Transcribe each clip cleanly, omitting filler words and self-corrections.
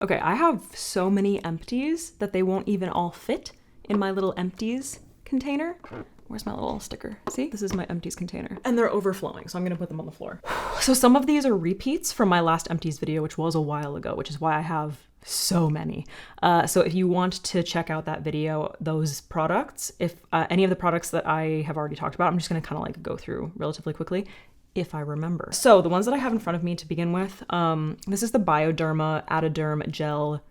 Okay, I have so many empties that they won't even all fit in my little empties container. Where's my little sticker? See, this is my empties container. And they're overflowing, so I'm gonna put them on the floor. So some of these are repeats from my last empties video, which was a while ago, which is why I have so many. So if you want to check out that video, those products, if any of the products that I have already talked about, I'm just gonna kind of like go through relatively quickly if I remember. So the ones that I have in front of me to begin with, this is the Bioderma Atoderm Gel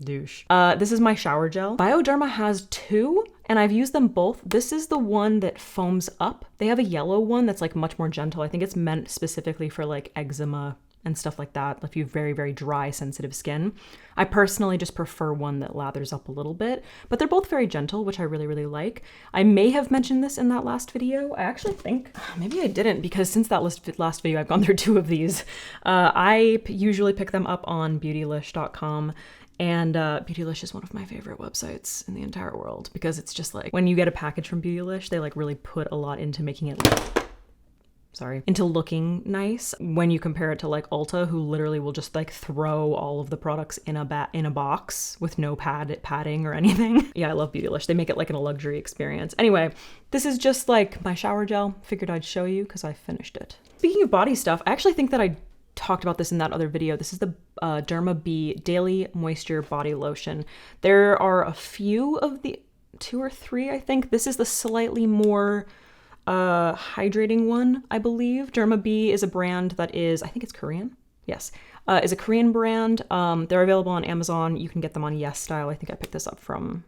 douche. This is my shower gel. Bioderma has two, and I've used them both. This is the one that foams up. They have a yellow one that's like much more gentle. I think it's meant specifically for like eczema and stuff like that, if you have very, very dry, sensitive skin. I personally just prefer one that lathers up a little bit, but they're both very gentle, which I really, really like. I may have mentioned this in that last video. I actually think, maybe I didn't, because since that last video, I've gone through two of these. I usually pick them up on beautylish.com. And Beautylish is one of my favorite websites in the entire world, because it's just like, when you get a package from Beautylish, they like really put a lot into making it into looking nice, when you compare it to like Ulta, who literally will just like throw all of the products in a box with no padding or anything. Yeah, I love Beautylish. They make it like a luxury experience. Anyway, this is just like my shower gel. Figured I'd show you because I finished it. Speaking of body stuff, I actually think that I talked about this in that other video. This is the Derma B Daily Moisture Body Lotion. There are a few of the, 2 or 3, I think. This is the slightly more hydrating one, I believe. Derma B is a brand that is, I think it's Korean. Yes, is a Korean brand. They're available on Amazon. You can get them on YesStyle. I think I picked this up from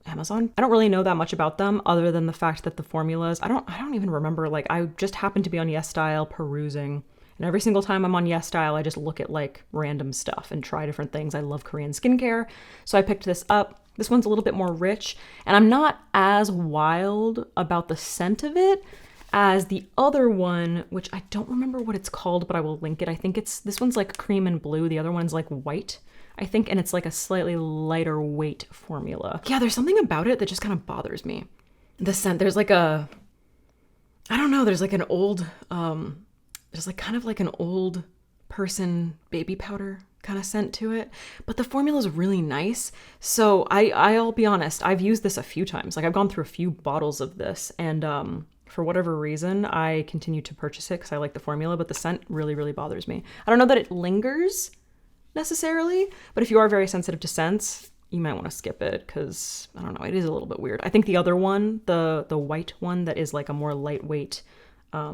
Amazon. I don't really know that much about them other than the fact that the formulas, I don't even remember, like I just happened to be on YesStyle perusing. And every single time I'm on YesStyle, I just look at like random stuff and try different things. I love Korean skincare, so I picked this up. This one's a little bit more rich, and I'm not as wild about the scent of it as the other one, which I don't remember what it's called, but I will link it. I think this one's like cream and blue. The other one's like white, I think, and it's like a slightly lighter weight formula. Yeah, there's something about it that just kind of bothers me. The scent, there's like a, I don't know, there's like an old, there's like kind of like an old person baby powder kind of scent to it, but the formula is really nice. So I'll be honest, I've used this a few times. Like I've gone through a few bottles of this, and for whatever reason, I continue to purchase it because I like the formula, but the scent really, really bothers me. I don't know that it lingers necessarily, but if you are very sensitive to scents, you might want to skip it because, I don't know, it is a little bit weird. I think the other one, the white one that is like a more lightweight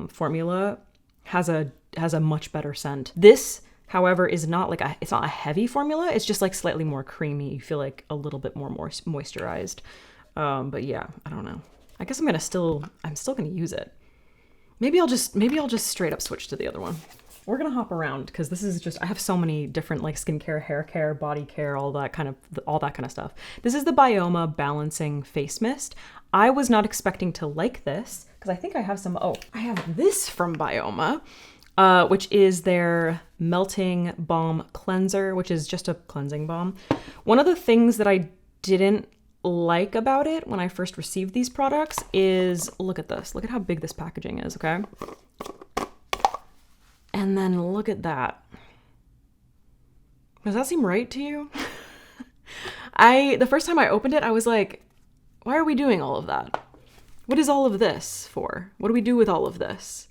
formula, has a much better scent. This, however, is not like it's not a heavy formula. It's just like slightly more creamy. You feel like a little bit more moisturized. But yeah, I don't know. I guess I'm still gonna use it. Maybe I'll just straight up switch to the other one. We're gonna hop around because this is just, I have so many different like skincare, hair care, body care, all that kind of stuff. This is the BYOMA Balancing Face Mist. I was not expecting to like this because I think I have some, I have this from BYOMA, which is their Melting Balm Cleanser, which is just a cleansing balm. One of the things that I didn't like about it when I first received these products is, look at this. Look at how big this packaging is, okay? And then look at that. Does that seem right to you? The first time I opened it, I was like, why are we doing all of that? What is all of this for? What do we do with all of this?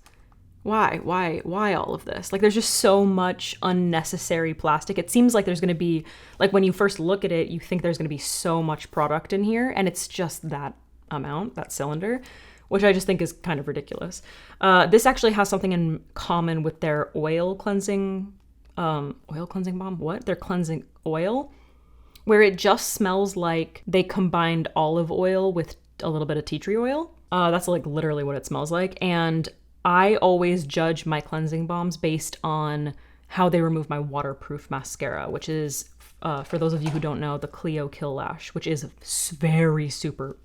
Why all of this? Like, there's just so much unnecessary plastic. It seems like there's going to be, like, when you first look at it, you think there's going to be so much product in here, and it's just that amount, that cylinder, which I just think is kind of ridiculous. This actually has something in common with their oil cleansing balm. What? Their cleansing oil, where it just smells like they combined olive oil with a little bit of tea tree oil. That's like literally what it smells like. And I always judge my cleansing balms based on how they remove my waterproof mascara, which is, for those of you who don't know, the Clio Kill Lash, which is very super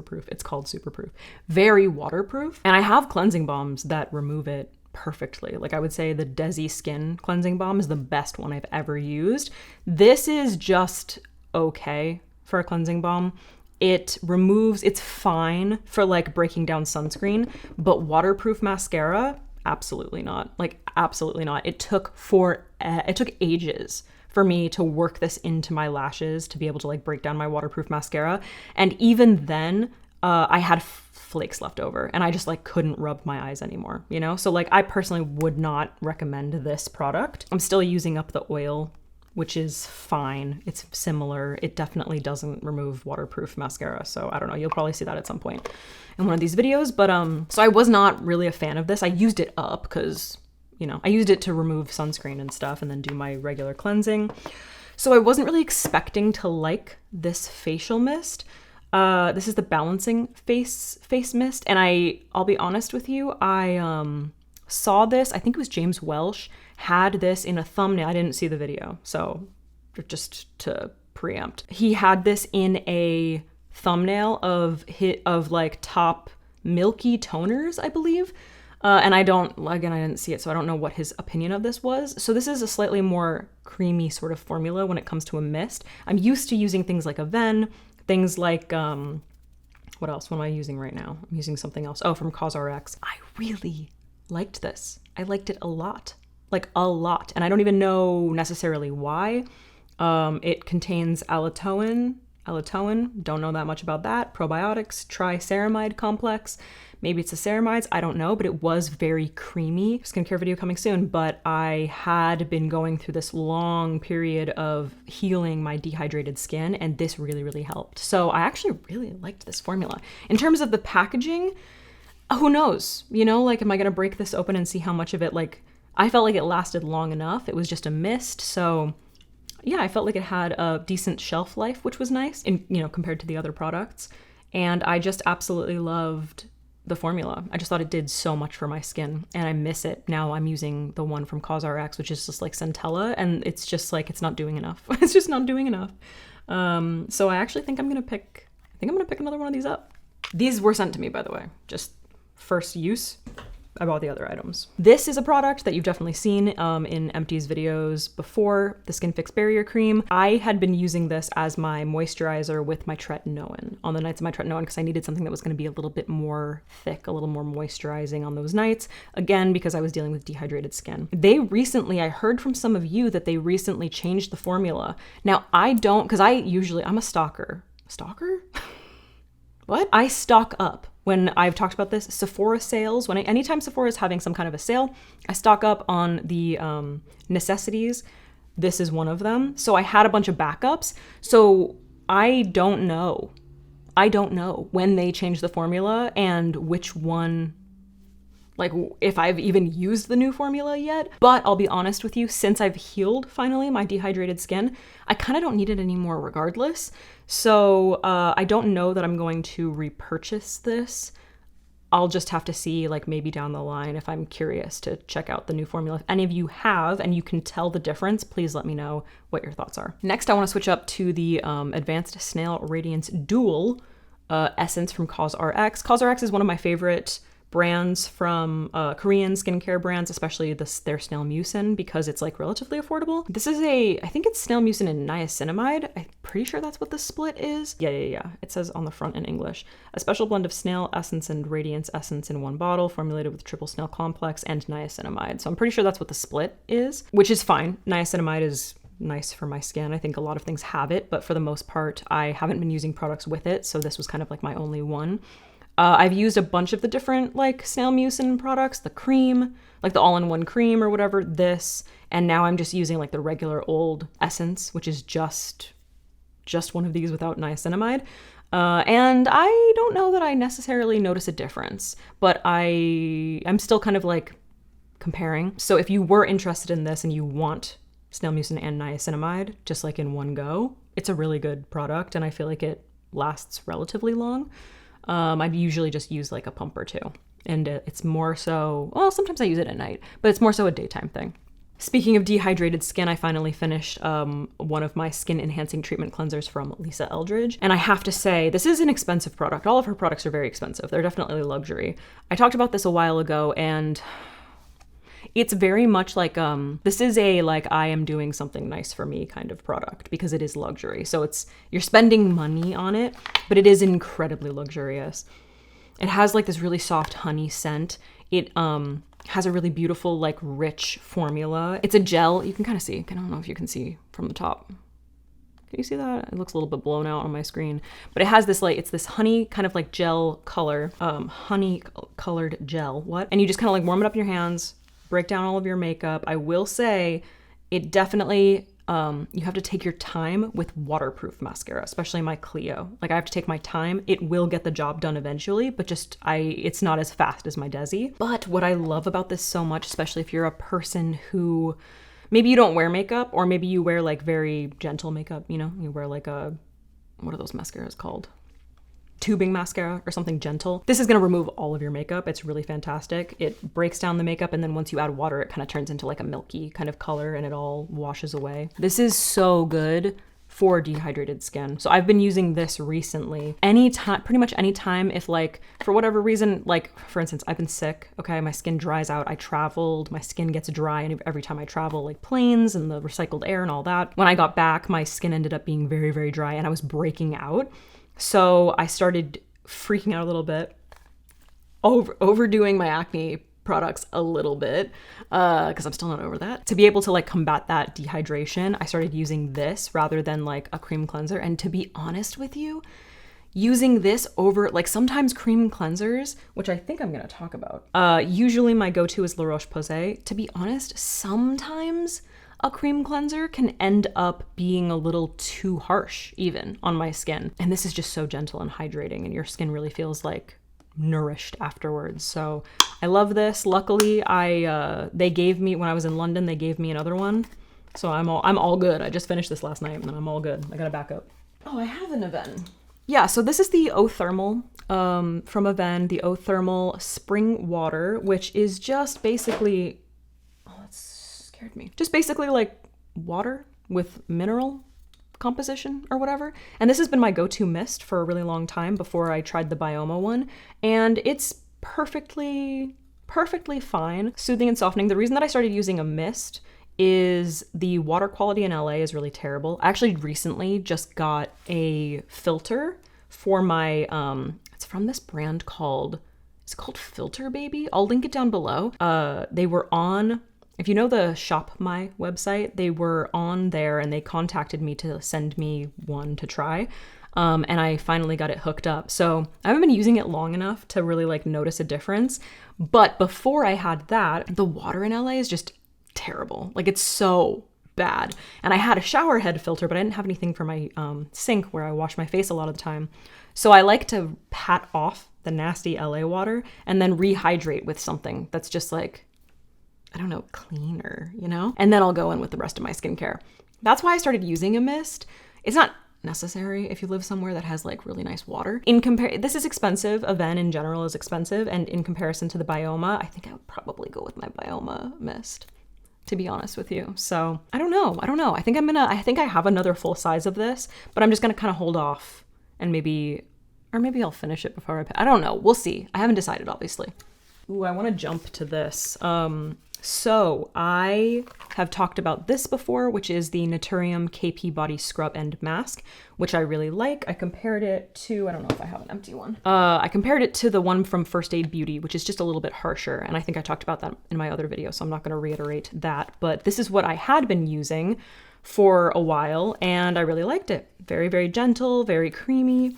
proof. It's called super proof. Very waterproof. And I have cleansing balms that remove it perfectly. Like, I would say the Desi Skin cleansing balm is the best one I've ever used. This is just okay for a cleansing balm. It removes, it's fine for like breaking down sunscreen, but waterproof mascara, absolutely not. Like, absolutely not. It took ages for me to work this into my lashes to be able to like break down my waterproof mascara. And even then, I had flakes left over and I just like couldn't rub my eyes anymore, you know? So like I personally would not recommend this product. I'm still using up the oil, which is fine. It's similar. It definitely doesn't remove waterproof mascara. So I don't know, you'll probably see that at some point in one of these videos. But so I was not really a fan of this. I used it up because, you know, I used it to remove sunscreen and stuff and then do my regular cleansing. So I wasn't really expecting to like this facial mist. This is the Balancing Face Mist. And I'll be honest with you, I saw this, I think it was James Welsh, had this in a thumbnail. I didn't see the video, so just to preempt. He had this in a thumbnail of like top milky toners, I believe. And I didn't see it, so I don't know what his opinion of this was. So this is a slightly more creamy sort of formula when it comes to a mist. I'm used to using things like Avene, things like, what else? What am I using right now? I'm using something else. Oh, from CosRX. I really liked this. I liked it a lot. Like a lot. And I don't even know necessarily why. It contains allantoin, don't know that much about that. Probiotics, triceramide complex. Maybe it's the ceramides, I don't know, but it was very creamy. Skincare video coming soon, but I had been going through this long period of healing my dehydrated skin, and this really, really helped. So I actually really liked this formula. In terms of the packaging, who knows? You know, like, am I gonna break this open and see how much of it, like, I felt like it lasted long enough. It was just a mist, so yeah, I felt like it had a decent shelf life, which was nice, in, you know, compared to the other products. And I just absolutely loved the formula. I just thought it did so much for my skin, and I miss it. Now I'm using the one from CosRX, which is just like Centella, and it's just like, it's not doing enough. It's just not doing enough. So I actually think I'm gonna pick another one of these up. These were sent to me, by the way, just first use. I bought the other items. This is a product that you've definitely seen in Empties videos before, the Skinfix Barrier Cream. I had been using this as my moisturizer with my tretinoin on the nights of my tretinoin because I needed something that was going to be a little bit more thick, a little more moisturizing on those nights. Again, because I was dealing with dehydrated skin. I heard from some of you that they recently changed the formula. Now I don't, because I'm a stalker. Stalker? What? I stock up. When I've talked about this, Sephora sales, anytime Sephora is having some kind of a sale, I stock up on the necessities. This is one of them. So I had a bunch of backups. So I don't know when they changed the formula and which one, like if I've even used the new formula yet. But I'll be honest with you, since I've healed finally my dehydrated skin, I kind of don't need it anymore regardless. So I don't know that I'm going to repurchase this. I'll just have to see, like, maybe down the line if I'm curious to check out the new formula. If any of you have and you can tell the difference, please let me know what your thoughts are. Next, I want to switch up to the Advanced Snail Radiance Dual Essence from CosRX. CosRX is one of my favorite brands from Korean skincare brands, especially their Snail Mucin, because it's like relatively affordable. This is I think it's Snail Mucin and niacinamide. I'm pretty sure that's what the split is. Yeah. It says on the front in English. A special blend of snail essence and radiance essence in one bottle, formulated with triple snail complex and niacinamide. So I'm pretty sure that's what the split is, which is fine. Niacinamide is nice for my skin. I think a lot of things have it, but for the most part, I haven't been using products with it, so this was kind of like my only one. I've used a bunch of the different like Snail Mucin products, the cream, like the all-in-one cream or whatever, this, and now I'm just using like the regular old essence, which is just one of these without niacinamide. And I don't know that I necessarily notice a difference, but I'm still kind of like comparing. So if you were interested in this and you want Snail Mucin and niacinamide just like in one go, it's a really good product, and I feel like it lasts relatively long. I'd usually just use like a pump or two, and it's more so, well, sometimes I use it at night, but it's more so a daytime thing. Speaking of dehydrated skin, I finally finished one of my skin enhancing treatment cleansers from Lisa Eldridge, and I have to say, this is an expensive product. All of her products are very expensive. They're definitely luxury. I talked about this a while ago, and it's very much like, this is a, like, I am doing something nice for me kind of product, because it is luxury. So you're spending money on it, but it is incredibly luxurious. It has like this really soft honey scent. It has a really beautiful, like, rich formula. It's a gel. You can kind of see. I don't know if you can see from the top. Can you see that? It looks a little bit blown out on my screen. But it has this, like, it's this honey kind of like gel color, honey colored gel. What? And you just kind of like warm it up in your hands, break down all of your makeup. I will say it definitely, you have to take your time with waterproof mascara, especially my Clio. Like, I have to take my time. It will get the job done eventually, but just it's not as fast as my Desi. But what I love about this so much, especially if you're a person who maybe you don't wear makeup, or maybe you wear like very gentle makeup, you know, you wear like what are those mascaras called? Tubing mascara or something gentle. This is gonna remove all of your makeup. It's really fantastic. It breaks down the makeup, and then once you add water, it kind of turns into like a milky kind of color, and it all washes away. This is so good for dehydrated skin. So I've been using this recently. Anytime, pretty much anytime, if like, for whatever reason, like for instance, I've been sick, okay, my skin dries out, I traveled, my skin gets dry, and every time I travel, like planes and the recycled air and all that, when I got back, my skin ended up being very, very dry, and I was breaking out. So I started freaking out a little bit, overdoing my acne products a little bit, because I'm still not over that. To be able to like combat that dehydration, I started using this rather than like a cream cleanser. And to be honest with you, using this over, like sometimes cream cleansers, which I think I'm gonna talk about, usually my go-to is Laroche Possay. To be honest, sometimes a cream cleanser can end up being a little too harsh even on my skin. And this is just so gentle and hydrating, and your skin really feels like nourished afterwards. So I love this. Luckily, they gave me, when I was in London, they gave me another one. So I'm all good. I just finished this last night, and then I'm all good. I got a backup. Oh, I have an Avene. Yeah, so this is the Eau Thermal from Avene, the Eau Thermal Spring Water, which is just basically, me. Just basically like water with mineral composition or whatever. And this has been my go-to mist for a really long time before I tried the BYOMA one. And it's perfectly fine. Soothing and softening. The reason that I started using a mist is the water quality in LA is really terrible. I actually recently just got a filter for my, it's from this brand it's called FilterBaby. I'll link it down below. They were on, if you know the Shop My website, they were on there and they contacted me to send me one to try. And I finally got it hooked up. So I haven't been using it long enough to really like notice a difference. But before I had that, the water in LA is just terrible. Like, it's so bad. And I had a shower head filter, but I didn't have anything for my sink where I wash my face a lot of the time. So I like to pat off the nasty LA water and then rehydrate with something that's just like, I don't know, cleaner, you know? And then I'll go in with the rest of my skincare. That's why I started using a mist. It's not necessary if you live somewhere that has like really nice water. This is expensive. Avene in general is expensive. And in comparison to the BYOMA, I think I would probably go with my BYOMA mist, to be honest with you. So I don't know. I think I have another full size of this, but I'm just gonna kind of hold off and maybe I'll finish it before I don't know. We'll see. I haven't decided, obviously. Ooh, I want to jump to this. So I have talked about this before, which is the Naturium KP Body Scrub and Mask, which I really like. I compared it to, I don't know if I have an empty one. I compared it to the one from First Aid Beauty, which is just a little bit harsher. And I think I talked about that in my other video, so I'm not going to reiterate that. But this is what I had been using for a while, and I really liked it. Very, very gentle, very creamy.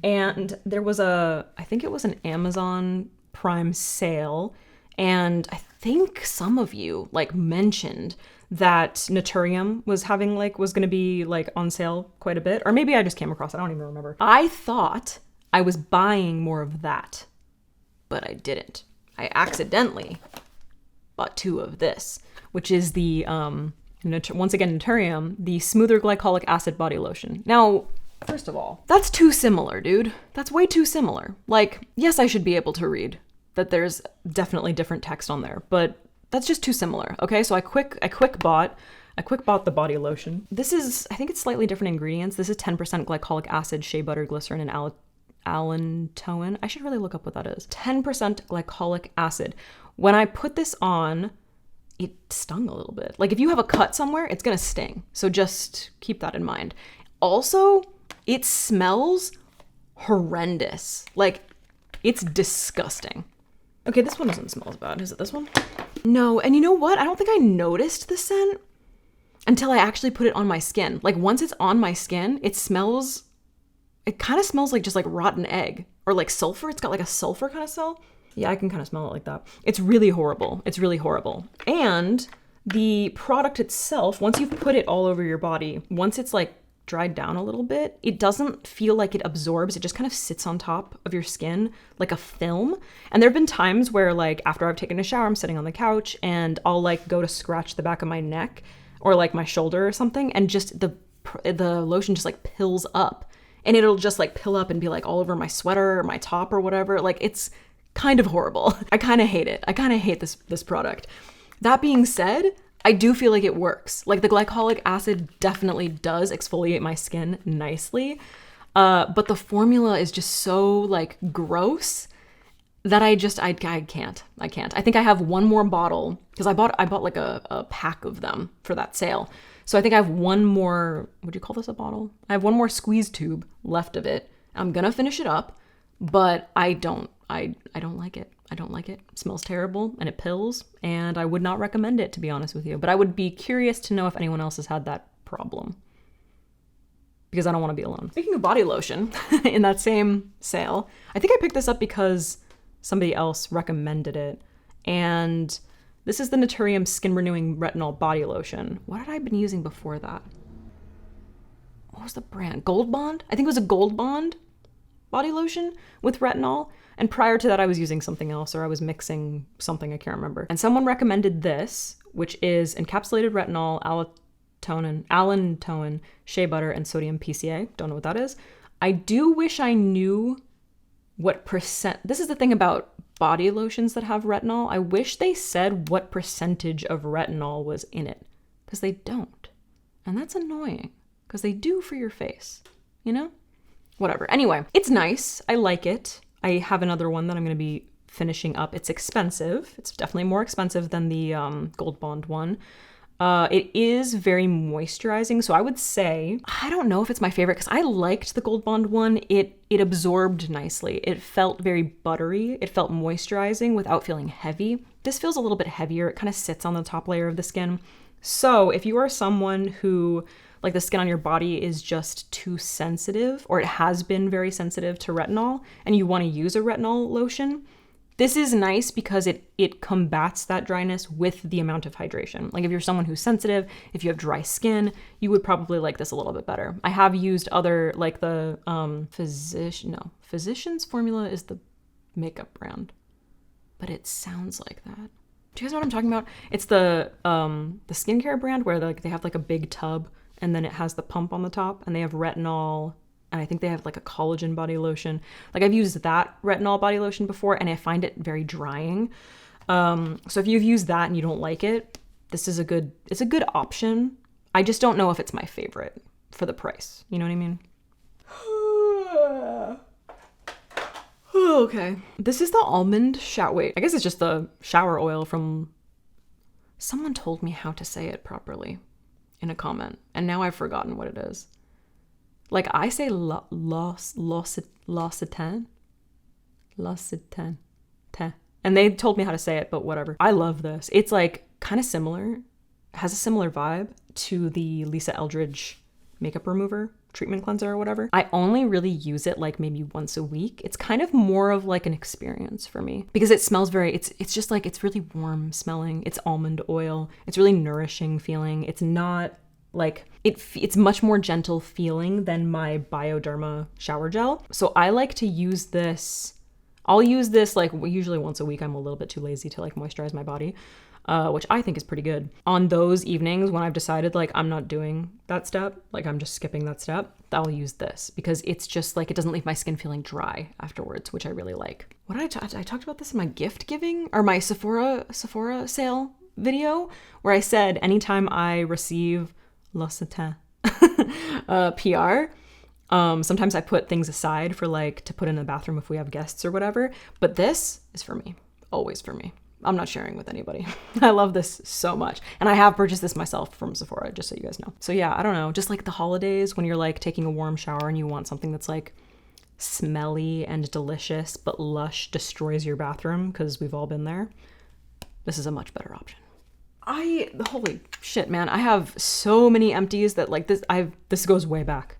And there was I think it was an Amazon Prime sale, and I think some of you like mentioned that Naturium was going to be like on sale quite a bit, or maybe I just came across it. I don't even remember. I thought I was buying more of that, but I didn't. I accidentally bought 2 of this, which is the once again Naturium, the Smoother Glycolic Acid Body Lotion. Now, first of all, that's too similar, dude. That's way too similar. Like, yes, I should be able to read that there's definitely different text on there, but that's just too similar. Okay, so I quick bought the body lotion. This is, I think it's slightly different ingredients. This is 10% glycolic acid, shea butter, glycerin, and allantoin. I should really look up what that is. 10% glycolic acid. When I put this on, it stung a little bit. Like, if you have a cut somewhere, it's gonna sting. So just keep that in mind. Also, it smells horrendous. Like, it's disgusting. Okay, this one doesn't smell as bad. Is it this one? No, and you know what? I don't think I noticed the scent until I actually put it on my skin. Like once it's on my skin, it kind of smells like just like rotten egg or like sulfur. It's got like a sulfur kind of smell. Yeah, I can kind of smell it like that. It's really horrible. It's really horrible. And the product itself, once you've put it all over your body, once it's like dried down a little bit, it doesn't feel like it absorbs. It just kind of sits on top of your skin like a film. And there have been times where like after I've taken a shower, I'm sitting on the couch and I'll like go to scratch the back of my neck or like my shoulder or something, and just the lotion just like pills up, and it'll just like pill up and be like all over my sweater or my top or whatever. Like it's kind of horrible. I kind of hate it. I kind of hate this product. That being said, I do feel like it works. Like the glycolic acid definitely does exfoliate my skin nicely. But the formula is just so like gross that I can't. I think I have one more bottle because I bought like a pack of them for that sale. So I think I have one more, would you call this a bottle? I have one more squeeze tube left of it. I'm gonna finish it up, but I don't like it. I don't like it. It smells terrible and it pills, and I would not recommend it, to be honest with you. But I would be curious to know if anyone else has had that problem, because I don't want to be alone. Speaking of body lotion, in that same sale, I think I picked this up because somebody else recommended it. And this is the Naturium Skin Renewing Retinol Body Lotion. What had I been using before that? What was the brand? Gold Bond? I think it was a Gold Bond body lotion with retinol. And prior to that, I was using something else, or I was mixing something, I can't remember. And someone recommended this, which is encapsulated retinol, allantoin, shea butter, and sodium PCA. Don't know what that is. I do wish I knew what percent. This is the thing about body lotions that have retinol. I wish they said what percentage of retinol was in it, because they don't. And that's annoying, because they do for your face, you know? Whatever. Anyway, it's nice. I like it. I have another one that I'm going to be finishing up. It's expensive. It's definitely more expensive than the Gold Bond one. It is very moisturizing. So I would say, I don't know if it's my favorite, because I liked the Gold Bond one. It absorbed nicely. It felt very buttery. It felt moisturizing without feeling heavy. This feels a little bit heavier. It kind of sits on the top layer of the skin. So if you are someone who, like, the skin on your body is just too sensitive, or it has been very sensitive to retinol, and you want to use a retinol lotion, this is nice because it combats that dryness with the amount of hydration. Like if you're someone who's sensitive, if you have dry skin, you would probably like this a little bit better. I have used other, like the Physicians Formula is the makeup brand, but it sounds like that. Do you guys know what I'm talking about? It's the skincare brand where they have like a big tub, and then it has the pump on the top, and they have retinol, and I think they have like a collagen body lotion. Like I've used that retinol body lotion before, and I find it very drying. So if you've used that and you don't like it, it's a good option. I just don't know if it's my favorite for the price. You know what I mean? Okay. This is the Almond shower. Wait, I guess it's just the shower oil from. Someone told me how to say it properly in a comment, and now I've forgotten what it is. Like I say L'Occitane, and they told me how to say it, but whatever. I love this. It's like kind of similar, has a similar vibe to the Lisa Eldridge makeup remover treatment cleanser or whatever. I only really use it like maybe once a week. It's kind of more of like an experience for me because it smells very, it's just like, it's really warm smelling. It's almond oil. It's really nourishing feeling. It's not like, it's much more gentle feeling than my Bioderma shower gel. So I like to use this. I'll use this like usually once a week. I'm a little bit too lazy to like moisturize my body, which I think is pretty good. On those evenings when I've decided like I'm not doing that step, like I'm just skipping that step, I'll use this because it's just like, it doesn't leave my skin feeling dry afterwards, which I really like. What did I talked about this in my gift giving or my Sephora sale video where I said anytime I receive L'Occitane PR, sometimes I put things aside for like to put in the bathroom if we have guests or whatever, but this is for me, always for me. I'm not sharing with anybody. I love this so much. And I have purchased this myself from Sephora, just so you guys know. So yeah, I don't know, just like the holidays when you're like taking a warm shower and you want something that's like smelly and delicious, but Lush destroys your bathroom, because we've all been there, this is a much better option. Holy shit, man. I have so many empties that like this goes way back.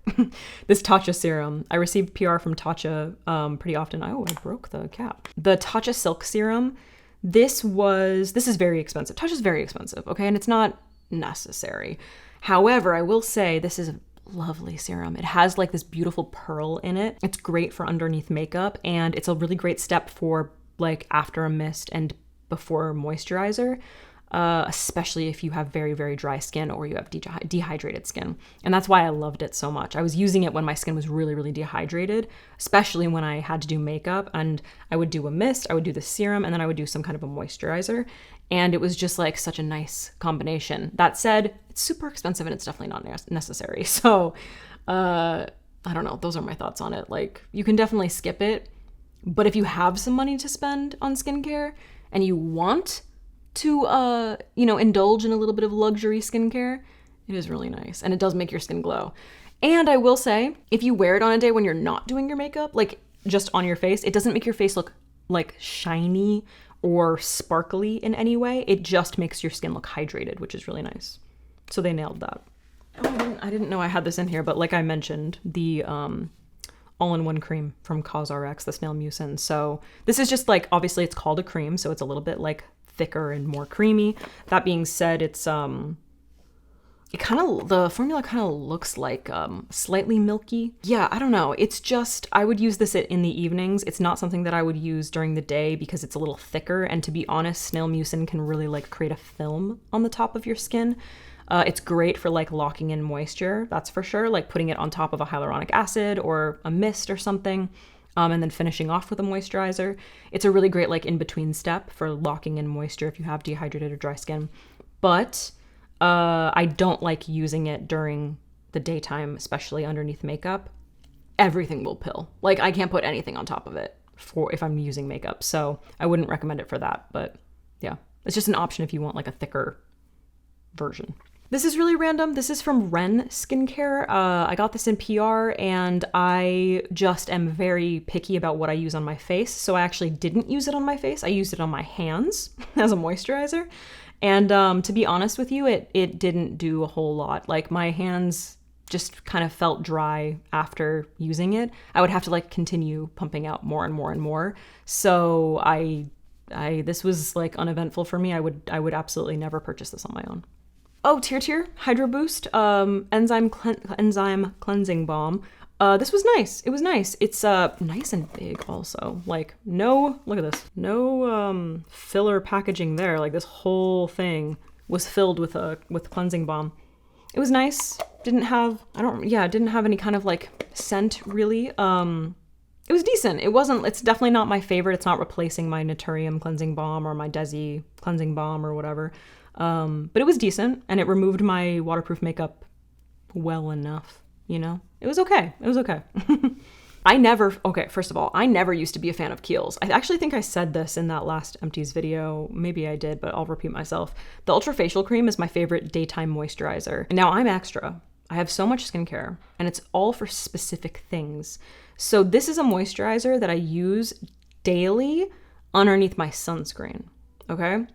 This Tatcha serum. I received PR from Tatcha pretty often. Oh, I broke the cap. The Tatcha Silk Serum. This is very expensive. Tatcha's very expensive, okay? And it's not necessary. However, I will say this is a lovely serum. It has like this beautiful pearl in it. It's great for underneath makeup, and it's a really great step for like after a mist and before moisturizer. Especially if you have very, very dry skin or you have dehydrated skin. And that's why I loved it so much. I was using it when my skin was really, really dehydrated, especially when I had to do makeup, and I would do a mist, I would do the serum, and then I would do some kind of a moisturizer. And it was just like such a nice combination. That said, it's super expensive and it's definitely not necessary. So, I don't know. Those are my thoughts on it. Like, you can definitely skip it, but if you have some money to spend on skincare and you want to, indulge in a little bit of luxury skincare, it is really nice. And it does make your skin glow. And I will say, if you wear it on a day when you're not doing your makeup, like just on your face, it doesn't make your face look like shiny or sparkly in any way. It just makes your skin look hydrated, which is really nice. So they nailed that. Oh, I didn't know I had this in here, but like I mentioned, the all-in-one cream from CosRX, the Snail Mucin. So this is just like, obviously it's called a cream, so it's a little bit like thicker and more creamy. That being said, it's the formula kind of looks like slightly milky. Yeah, I don't know. It's just, I would use this in the evenings. It's not something that I would use during the day because it's a little thicker, and to be honest, Snail Mucin can really like create a film on the top of your skin. It's great for like locking in moisture, that's for sure, like putting it on top of a hyaluronic acid or a mist or something. And then finishing off with a moisturizer. It's a really great like in-between step for locking in moisture if you have dehydrated or dry skin. But I don't like using it during the daytime, especially underneath makeup. Everything will pill. Like I can't put anything on top of it if I'm using makeup. So I wouldn't recommend it for that. But yeah, it's just an option if you want like a thicker version. This is really random. This is from Ren Skincare. I got this in PR, and I just am very picky about what I use on my face. So I actually didn't use it on my face. I used it on my hands as a moisturizer. And to be honest with you, it didn't do a whole lot. Like my hands just kind of felt dry after using it. I would have to like continue pumping out more and more and more. So this was like uneventful for me. I would absolutely never purchase this on my own. Oh, TIRTIR Hydro Boost enzyme cleansing balm. This was nice. It was nice. It's nice and big also. Like look at this. No filler packaging there. Like this whole thing was filled with cleansing balm. It was nice. Didn't have any kind of like scent really. It was decent. It's definitely not my favorite. It's not replacing my Naturium cleansing balm or my Desi cleansing balm or whatever. But it was decent, and it removed my waterproof makeup well enough, you know? It was okay. First of all, I never used to be a fan of Kiehl's. I actually think I said this in that last empties video. Maybe I did, but I'll repeat myself. The Ultra Facial Cream is my favorite daytime moisturizer. And now I'm extra. I have so much skincare, and it's all for specific things. So this is a moisturizer that I use daily underneath my sunscreen, okay?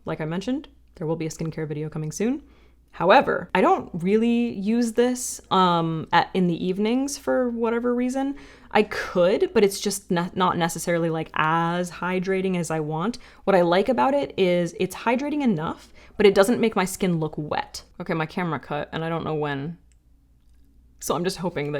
Like I mentioned, there will be a skincare video coming soon. However, I don't really use this in the evenings for whatever reason. I could, but it's just not necessarily like as hydrating as I want. What I like about it is it's hydrating enough, but it doesn't make my skin look wet. Okay, my camera cut and I don't know when. So I'm just hoping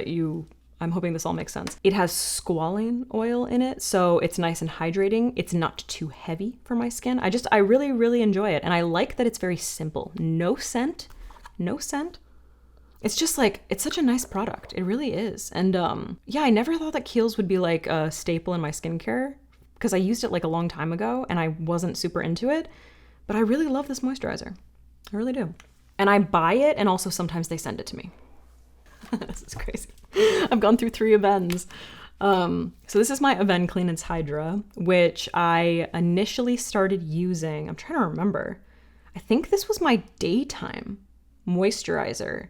I'm hoping this all makes sense. It has squalane oil in it, so it's nice and hydrating. It's not too heavy for my skin. I really, really enjoy it. And I like that it's very simple. No scent. It's just like, it's such a nice product. It really is. And I never thought that Kiehl's would be like a staple in my skincare because I used it like a long time ago and I wasn't super into it. But I really love this moisturizer. I really do. And I buy it, and also sometimes they send it to me. This is crazy. I've gone through 3 Avenes. So this is my Avene Clean and Hydra, which I initially started using. I'm trying to remember. I think this was my daytime moisturizer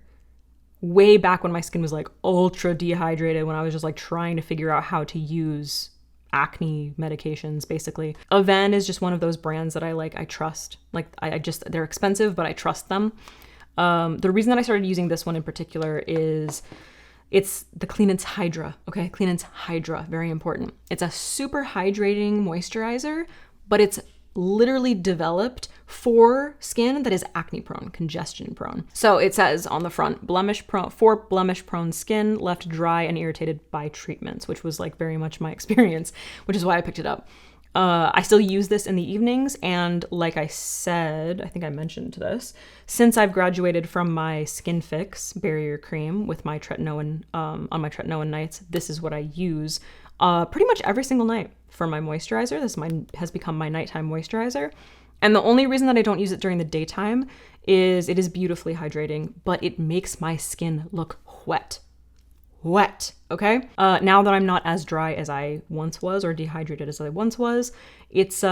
way back when my skin was like ultra dehydrated, when I was just like trying to figure out how to use acne medications, basically. Avene is just one of those brands that I trust. Like I just, they're expensive, but I trust them. The reason that I started using this one in particular is it's the Cleanance Hydra, okay? Cleanance Hydra, very important. It's a super hydrating moisturizer, but it's literally developed for skin that is acne prone, congestion prone. So it says on the front, for blemish prone skin left dry and irritated by treatments, which was like very much my experience, which is why I picked it up. I still use this in the evenings, and like I said, I think I mentioned this, since I've graduated from my Skinfix barrier cream with my tretinoin, on my tretinoin nights, this is what I use pretty much every single night for my moisturizer. This has become my nighttime moisturizer. And the only reason that I don't use it during the daytime is it is beautifully hydrating, but it makes my skin look wet. Okay? Now that I'm not as dry as I once was, or dehydrated as I once was, it's,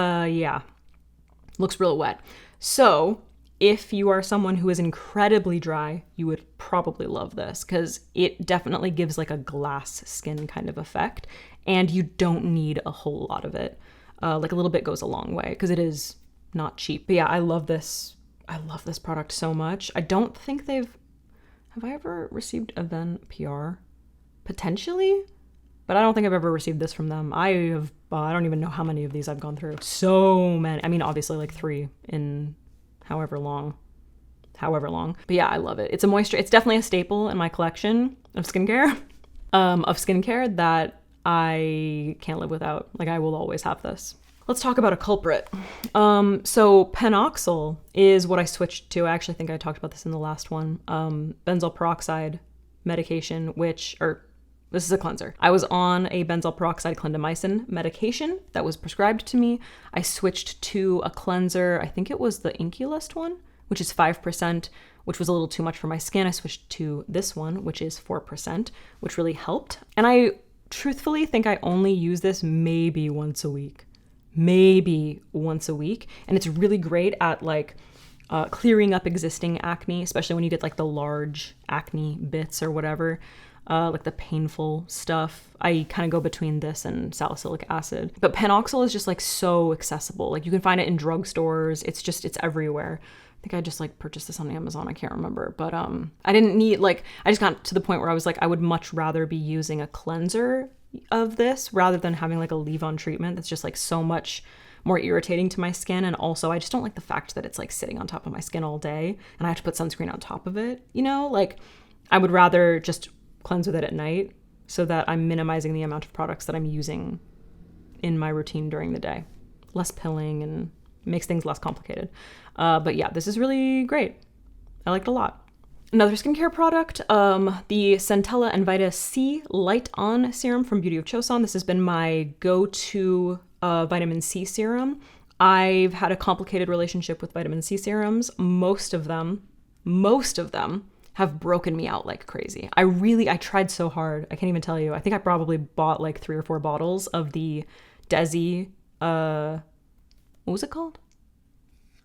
looks real wet. So if you are someone who is incredibly dry, you would probably love this, because it definitely gives like a glass skin kind of effect, and you don't need a whole lot of it. Like a little bit goes a long way, because it is not cheap. But yeah, I love this product so much. I don't think have I ever received Avene PR? Potentially, but I don't think I've ever received this from them. I don't even know how many of these I've gone through. So many. I mean, obviously like 3 in however long. But yeah, I love it. It's definitely a staple in my collection of skincare, that I can't live without. Like, I will always have this. Let's talk about a culprit. So Penoxyl is what I switched to. I actually think I talked about this in the last one. Benzoyl peroxide medication, this is a cleanser. I was on a benzoyl peroxide clindamycin medication that was prescribed to me. I switched to a cleanser. I think it was the Inculist one, which is 5%, which was a little too much for my skin. I switched to this one, which is 4%, which really helped. And I truthfully think I only use this maybe once a week. And it's really great at like clearing up existing acne, especially when you get like the large acne bits or whatever. Like the painful stuff. I kind of go between this and salicylic acid. But Penoxyl is just like so accessible. Like you can find it in drugstores. It's everywhere. I think I just like purchased this on Amazon. I can't remember. But I didn't need, like, I just got to the point where I was like, I would much rather be using a cleanser of this rather than having like a leave-on treatment that's just like so much more irritating to my skin. And also I just don't like the fact that it's like sitting on top of my skin all day and I have to put sunscreen on top of it, you know? Like I would rather just cleanse with it at night so that I'm minimizing the amount of products that I'm using in my routine during the day. Less pilling and makes things less complicated. But yeah, this is really great. I liked it a lot. Another skincare product, the Centella and Vita C Light On Serum from Beauty of Chosun. This has been my go-to vitamin C serum. I've had a complicated relationship with vitamin C serums. Most of them have broken me out like crazy. I tried so hard. I can't even tell you. I think I probably bought like 3 or 4 bottles of the Desi, what was it called?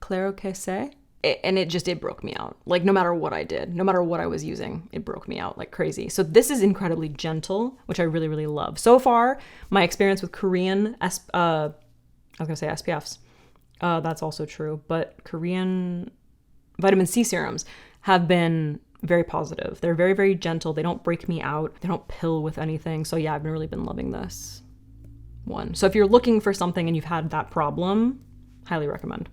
Claro que sé? And it broke me out. Like no matter what I did, no matter what I was using, it broke me out like crazy. So this is incredibly gentle, which I really, really love. So far, my experience with Korean, I was gonna say SPFs, that's also true, but Korean vitamin C serums have been very positive. They're very, very gentle. They don't break me out. They don't pill with anything. So yeah, I've really been loving this one. So if you're looking for something and you've had that problem, highly recommend.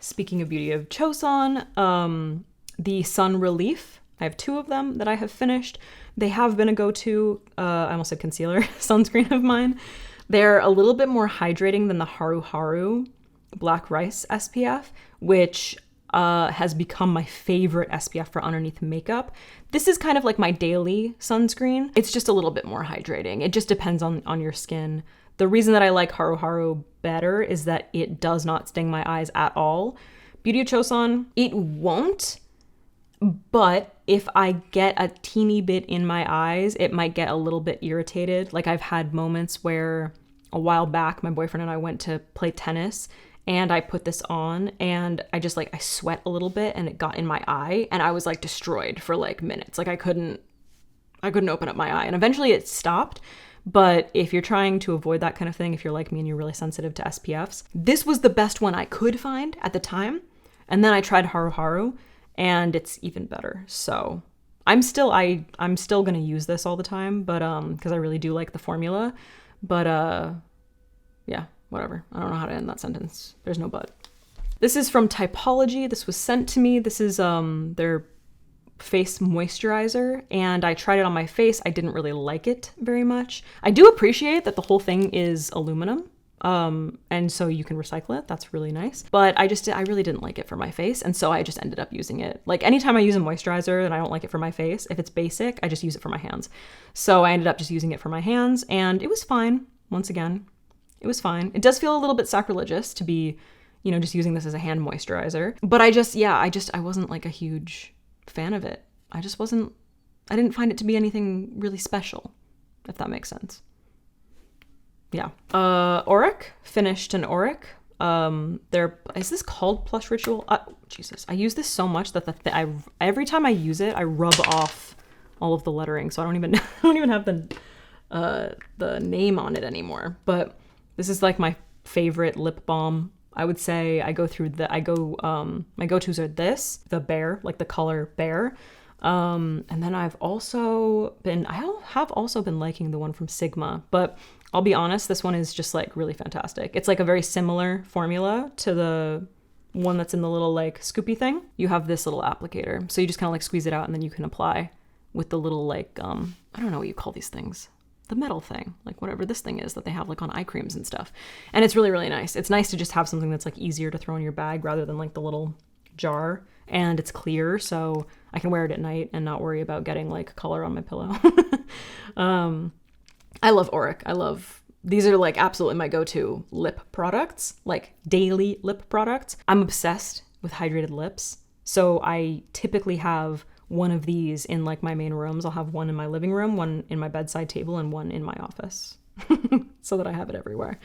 Speaking of Beauty of Chosun, the Sun Relief. I have 2 of them that I have finished. They have been a go-to, I almost said concealer, sunscreen of mine. They're a little bit more hydrating than the Haru Haru Black Rice SPF, which has become my favorite SPF for underneath makeup. This is kind of like my daily sunscreen. It's just a little bit more hydrating. It just depends on your skin. The reason that I like Haru Haru better is that it does not sting my eyes at all. Beauty of Chosun, it won't, but if I get a teeny bit in my eyes, it might get a little bit irritated. Like I've had moments where a while back, my boyfriend and I went to play tennis and I put this on and I just like, I sweat a little bit and it got in my eye and I was like destroyed for like minutes. Like I couldn't open up my eye, and eventually it stopped. But if you're trying to avoid that kind of thing, if you're like me and you're really sensitive to SPFs, this was the best one I could find at the time. And then I tried Haru Haru and it's even better. So I'm still gonna use this all the time, but because I really do like the formula. But yeah, whatever. I don't know how to end that sentence. There's no but. This is from Typology. This was sent to me. This is their face moisturizer, and I tried it on my face. I didn't really like it very much. I do appreciate that the whole thing is aluminum, and so you can recycle it. That's really nice. But I really didn't like it for my face, and so I just ended up using it. Like anytime I use a moisturizer and I don't like it for my face, if it's basic, I just use it for my hands. So I ended up just using it for my hands, and it was fine. Once again, it was fine. It does feel a little bit sacrilegious to be, you know, just using this as a hand moisturizer. But I wasn't like a huge fan of it. I didn't find it to be anything really special, if that makes sense. Yeah. Auric, finished an Auric. Is this called Plush Ritual? Jesus, I use this so much that every time I use it, I rub off all of the lettering, so I don't even have the name on it anymore. But this is like my favorite lip balm. I would say my go-tos are the Bear, like the color Bear. And then I have also been liking the one from Sigma, but I'll be honest, this one is just like really fantastic. It's like a very similar formula to the one that's in the little like scoopy thing. You have this little applicator, so you just kind of like squeeze it out and then you can apply with the little like, I don't know what you call these things. The metal thing, like whatever this thing is that they have like on eye creams and stuff. And it's really, really nice. It's nice to just have something that's like easier to throw in your bag rather than like the little jar, and it's clear, so I can wear it at night and not worry about getting like color on my pillow. I love Auric. These are like absolutely my go-to lip products, like daily lip products. I'm obsessed with hydrated lips. So I typically have one of these in like my main rooms. I'll have one in my living room, one in my bedside table, and one in my office so that I have it everywhere.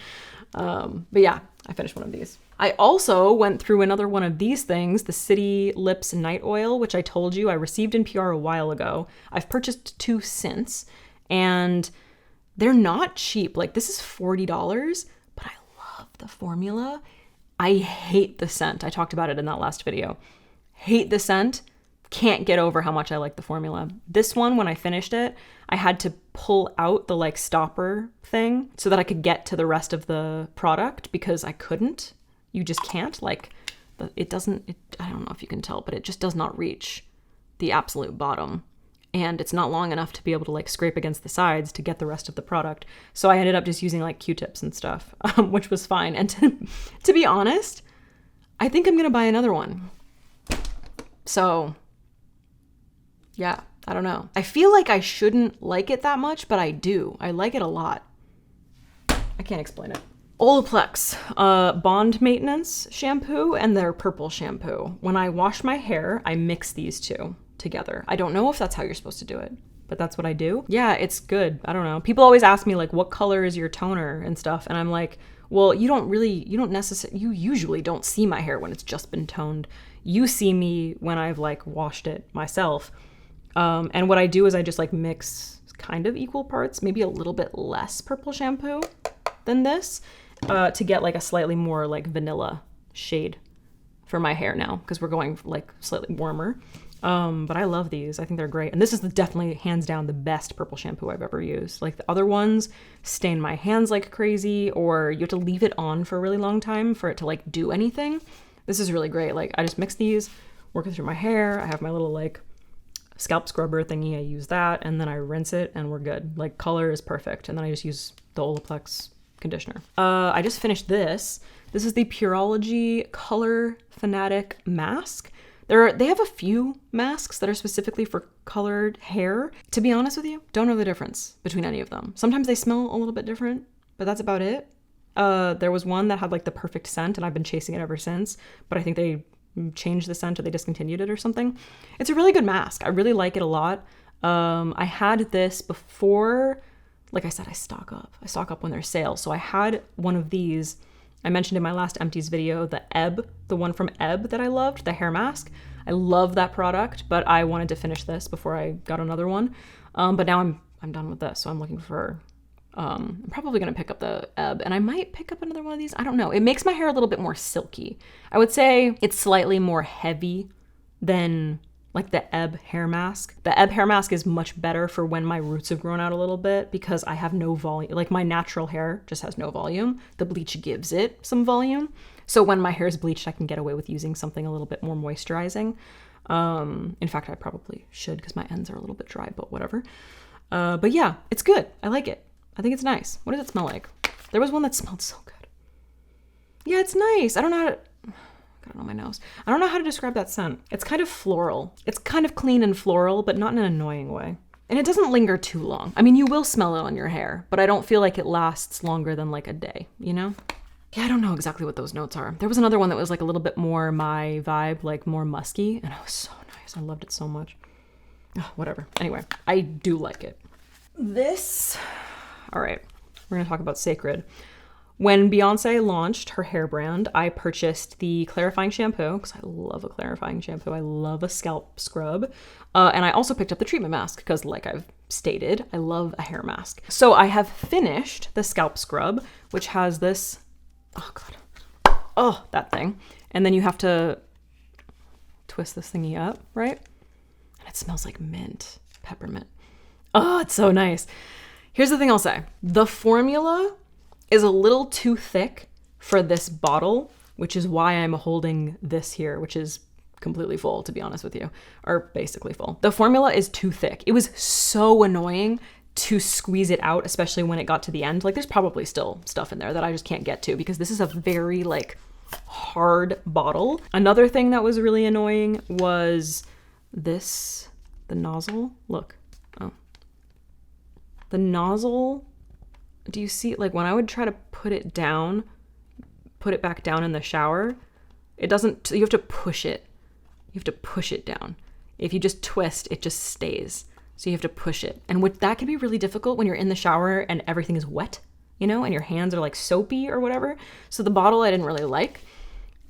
But yeah, I finished one of these. I also went through another one of these things, the City Lips Night Oil, which I told you I received in PR a while ago. I've purchased 2 since, and they're not cheap. Like this is $40, but I love the formula. I hate the scent. I talked about it in that last video. Hate the scent. Can't get over how much I like the formula. This one, when I finished it, I had to pull out the like stopper thing so that I could get to the rest of the product because I couldn't. You just can't. Like, I don't know if you can tell, but it just does not reach the absolute bottom. And it's not long enough to be able to like scrape against the sides to get the rest of the product. So I ended up just using like Q-tips and stuff, which was fine. And to be honest, I think I'm gonna buy another one. So yeah, I don't know. I feel like I shouldn't like it that much, but I do. I like it a lot. I can't explain it. Olaplex Bond Maintenance Shampoo and their Purple Shampoo. When I wash my hair, I mix these two together. I don't know if that's how you're supposed to do it, but that's what I do. Yeah, it's good. I don't know. People always ask me like, what color is your toner and stuff? And I'm like, well, you usually don't see my hair when it's just been toned. You see me when I've like washed it myself. And what I do is I just like mix kind of equal parts, maybe a little bit less purple shampoo than this, to get like a slightly more like vanilla shade for my hair now, because we're going like slightly warmer. But I love these. I think they're great. And this is definitely hands down the best purple shampoo I've ever used. Like the other ones stain my hands like crazy, or you have to leave it on for a really long time for it to like do anything. This is really great. Like I just mix these, work it through my hair. I have my little like scalp scrubber thingy. I use that and then I rinse it and we're good. Like color is perfect. And then I just use the Olaplex conditioner. I just finished this. This is the Pureology Color Fanatic Mask. They have a few masks that are specifically for colored hair. To be honest with you, don't know the difference between any of them. Sometimes they smell a little bit different, but that's about it. There was one that had like the perfect scent and I've been chasing it ever since, but I think they changed the scent or they discontinued it or something. It's a really good mask. I really like it a lot. I had this before, like I said, I stock up when there's sales. So I had one of these I mentioned in my last empties video, the one from Ebb that I loved, the hair mask. I love that product, but I wanted to finish this before I got another one. But now I'm done with this, so I'm looking for, I'm probably gonna pick up the Ebb, and I might pick up another one of these. I don't know. It makes my hair a little bit more silky. I would say it's slightly more heavy than like the Ebb hair mask. The Ebb hair mask is much better for when my roots have grown out a little bit because I have no volume. Like my natural hair just has no volume. The bleach gives it some volume. So when my hair is bleached, I can get away with using something a little bit more moisturizing. In fact, I probably should because my ends are a little bit dry, but whatever. But yeah, it's good. I like it. I think it's nice. What does it smell like? There was one that smelled so good. Yeah, it's nice. I don't know how to... Got it on my nose. I don't know how to describe that scent. It's kind of floral. It's kind of clean and floral, but not in an annoying way. And it doesn't linger too long. I mean, you will smell it on your hair, but I don't feel like it lasts longer than like a day, you know? Yeah, I don't know exactly what those notes are. There was another one that was like a little bit more my vibe, like more musky, and it was so nice. I loved it so much. Oh, whatever. Anyway, I do like it. This, all right, we're gonna talk about Sacred. When Beyonce launched her hair brand, I purchased the clarifying shampoo because I love a clarifying shampoo. I love a scalp scrub. And I also picked up the treatment mask because like I've stated, I love a hair mask. So I have finished the scalp scrub, which has this, oh God, oh, that thing. And then you have to twist this thingy up, right? And it smells like mint, peppermint. Oh, it's so nice. Here's the thing I'll say. The formula is a little too thick for this bottle, which is why I'm holding this here, which is completely full, to be honest with you, or basically full. The formula is too thick. It was so annoying to squeeze it out, especially when it got to the end. Like there's probably still stuff in there that I just can't get to because this is a very like hard bottle. Another thing that was really annoying was this, the nozzle. Look, oh, the nozzle. Do you see, like when I would try to put it back down in the shower, it doesn't, you have to push it. You have to push it down. If you just twist, it just stays. So you have to push it. And that can be really difficult when you're in the shower and everything is wet, you know, and your hands are like soapy or whatever. So the bottle I didn't really like.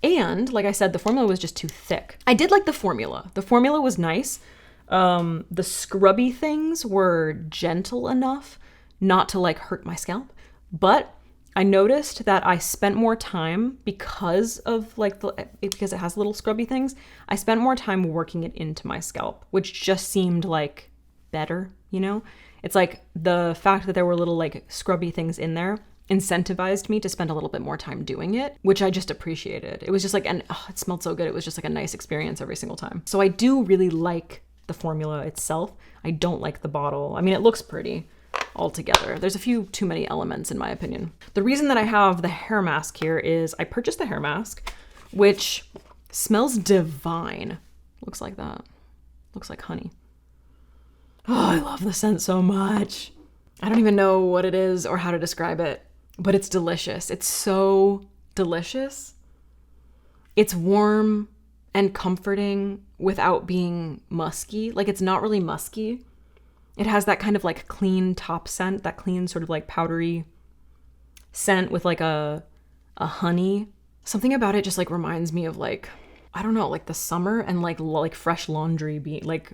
And like I said, the formula was just too thick. I did like the formula. The formula was nice. The scrubby things were gentle enough not to like hurt my scalp, but I noticed that I spent more time because of like because it has little scrubby things. I spent more time working it into my scalp, which just seemed like better, you know? It's like the fact that there were little like scrubby things in there incentivized me to spend a little bit more time doing it, which I just appreciated. It was just like, and oh, it smelled so good. It was just like a nice experience every single time. So I do really like the formula itself. I don't like the bottle. I mean, it looks pretty altogether. There's a few too many elements in my opinion. The reason that I have the hair mask here is I purchased the hair mask, which smells divine. Looks like that. Looks like honey. Oh, I love the scent so much. I don't even know what it is or how to describe it, but it's delicious. It's so delicious. It's warm and comforting without being musky. Like it's not really musky. It has that kind of like clean top scent, that clean sort of like powdery scent with like a honey. Something about it just like reminds me of like, I don't know, like the summer and like fresh laundry being like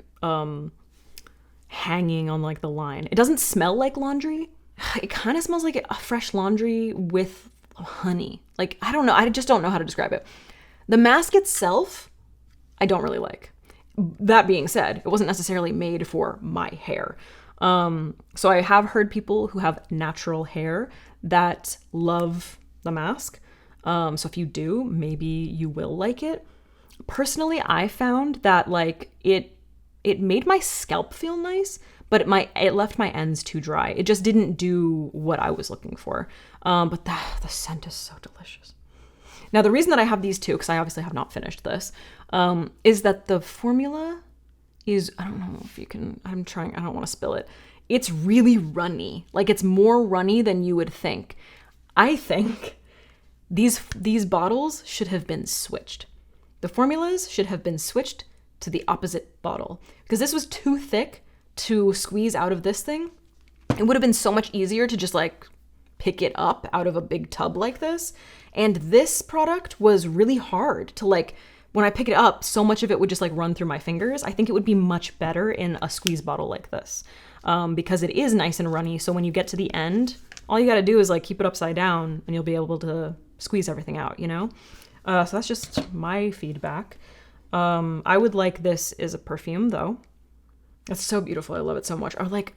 hanging on like the line. It doesn't smell like laundry. It kind of smells like a fresh laundry with honey. Like, I don't know. I just don't know how to describe it. The mask itself, I don't really like. That being said, it wasn't necessarily made for my hair. So I have heard people who have natural hair that love the mask. So if you do, maybe you will like it. Personally, I found that like it made my scalp feel nice, but it left my ends too dry. It just didn't do what I was looking for. But the scent is so delicious. Now, the reason that I have these two, because I obviously have not finished this, is that the formula is, I don't know if you can, I don't want to spill it. It's really runny. Like it's more runny than you would think. I think these bottles should have been switched. The formulas should have been switched to the opposite bottle because this was too thick to squeeze out of this thing. It would have been so much easier to just like pick it up out of a big tub like this. And this product was really hard to like, when I pick it up, so much of it would just like run through my fingers. I think it would be much better in a squeeze bottle like this because it is nice and runny. So when you get to the end, all you got to do is like keep it upside down and you'll be able to squeeze everything out, you know? So that's just my feedback. I would like this as a perfume though. It's so beautiful. I love it so much. Or like,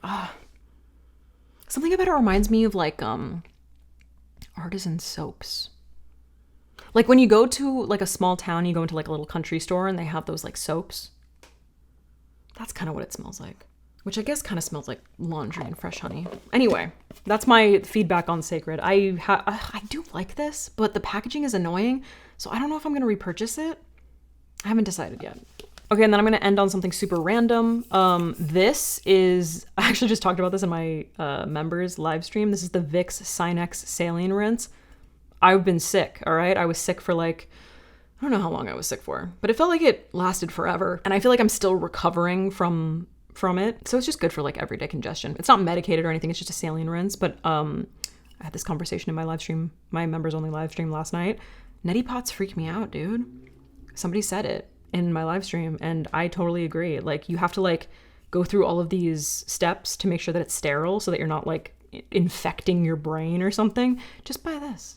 something about it reminds me of like artisan soaps. Like when you go to like a small town, you go into like a little country store and they have those like soaps. That's kind of what it smells like, which I guess kind of smells like laundry and fresh honey. Anyway, that's my feedback on Sacred. I do like this, but the packaging is annoying. So I don't know if I'm going to repurchase it. I haven't decided yet. Okay, and then I'm going to end on something super random. This is, I actually just talked about this in my members live stream. This is the Vicks Sinex Saline Rinse. I've been sick, all right? I was sick for like, I don't know how long I was sick for, but it felt like it lasted forever. And I feel like I'm still recovering from it. So it's just good for like everyday congestion. It's not medicated or anything. It's just a saline rinse. But I had this conversation in my live stream, my members only live stream last night. Neti pots freak me out, dude. Somebody said it in my live stream and I totally agree. Like you have to like go through all of these steps to make sure that it's sterile so that you're not like infecting your brain or something. Just buy this.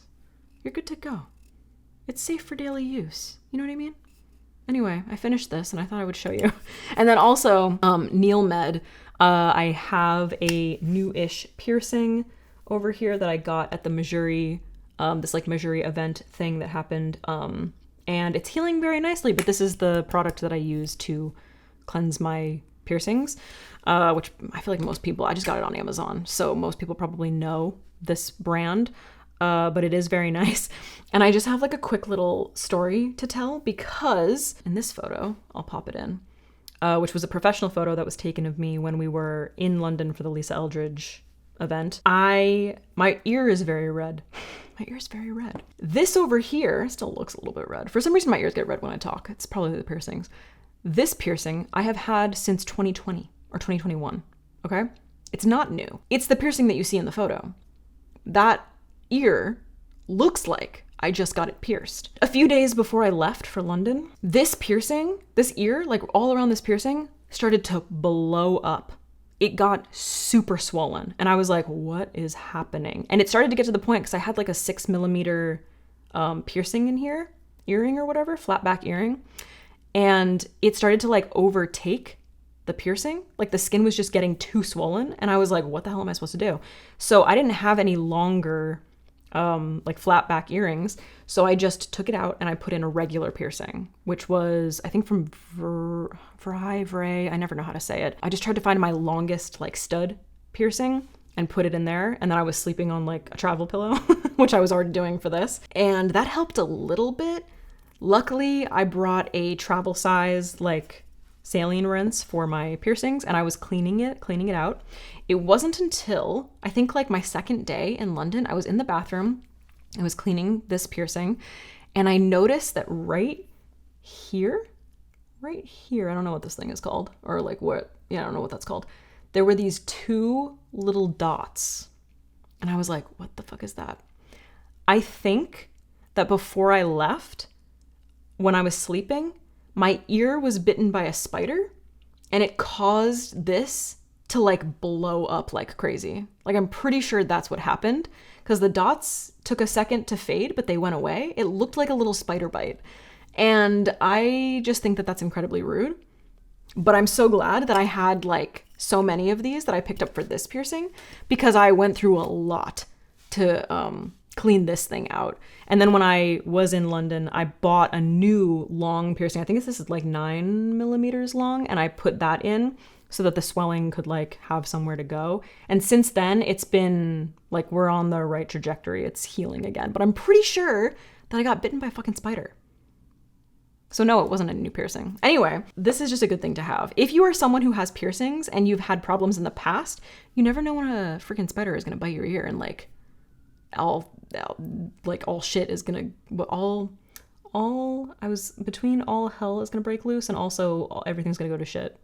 You're good to go. It's safe for daily use. You know what I mean? Anyway, I finished this and I thought I would show you. And then also, Neil Med, I have a new-ish piercing over here that I got at the Missouri, this like Missouri event thing that happened. And it's healing very nicely, but this is the product that I use to cleanse my piercings, which I feel like most people, I just got it on Amazon. So most people probably know this brand. But it is very nice. And I just have like a quick little story to tell because in this photo, I'll pop it in, which was a professional photo that was taken of me when we were in London for the Lisa Eldridge event. My ear is very red. My ear is very red. This over here still looks a little bit red. For some reason, my ears get red when I talk. It's probably the piercings. This piercing I have had since 2020 or 2021, okay? It's not new. It's the piercing that you see in the photo. That ear looks like I just got it pierced. A few days before I left for London, this piercing, this ear, like all around this piercing, started to blow up. It got super swollen. And I was like, what is happening? And it started to get to the point because I had like a 6mm piercing in here, earring or whatever, flat back earring. And it started to like overtake the piercing. Like the skin was just getting too swollen. And I was like, what the hell am I supposed to do? So I didn't have any longer like flat back earrings. So I just took it out and I put in a regular piercing, which was, I think from Vrai, I never know how to say it. I just tried to find my longest like stud piercing and put it in there. And then I was sleeping on like a travel pillow, which I was already doing for this. And that helped a little bit. Luckily, I brought a travel size like saline rinse for my piercings and I was cleaning it out. It wasn't until I think like my second day in London, I was in the bathroom, I was cleaning this piercing and I noticed that right here, I don't know what this thing is called or like what, yeah, I don't know what that's called. There were these two little dots and I was like, what the fuck is that? I think that before I left, when I was sleeping, my ear was bitten by a spider and it caused this to like blow up like crazy. Like I'm pretty sure that's what happened because the dots took a second to fade, but they went away. It looked like a little spider bite. And I just think that that's incredibly rude. But I'm so glad that I had like so many of these that I picked up for this piercing because I went through a lot to clean this thing out. And then when I was in London, I bought a new long piercing. I think this is like 9mm long. And I put that in so that the swelling could like have somewhere to go. And since then it's been like, we're on the right trajectory. It's healing again, but I'm pretty sure that I got bitten by a fucking spider. So no, it wasn't a new piercing. Anyway, this is just a good thing to have. If you are someone who has piercings and you've had problems in the past, you never know when a freaking spider is going to bite your ear and like all shit is gonna I was between all hell is gonna break loose and also everything's gonna go to shit.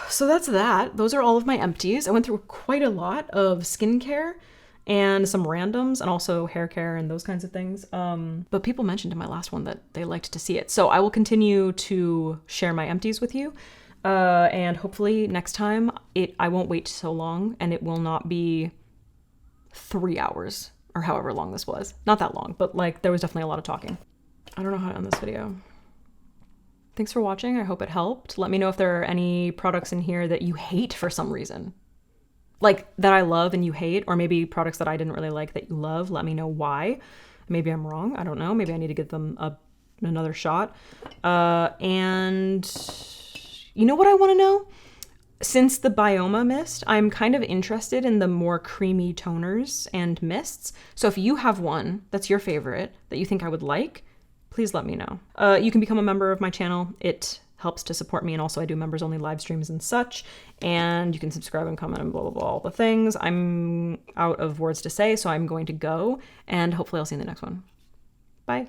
So that's that. Those are all of my empties. I went through quite a lot of skincare and some randoms and also hair care and those kinds of things. But people mentioned in my last one that they liked to see it. So I will continue to share my empties with you. And hopefully next time I won't wait so long and it will not be 3 hours or however long this was. Not that long, but like there was definitely a lot of talking. I don't know how to end this video. Thanks for watching. I hope it helped. Let me know if there are any products in here that you hate for some reason. Like that I love and you hate, or maybe products that I didn't really like that you love. Let me know why. Maybe I'm wrong. I don't know. Maybe I need to give them another shot. And you know what I want to know? Since the BYOMA mist, I'm kind of interested in the more creamy toners and mists. So if you have one that's your favorite that you think I would like, please let me know. You can become a member of my channel. It helps to support me, and also I do members only live streams and such, and you can subscribe and comment and blah blah blah, all the things. I'm out of words to say, so I'm going to go, and hopefully I'll see you in the next one. Bye.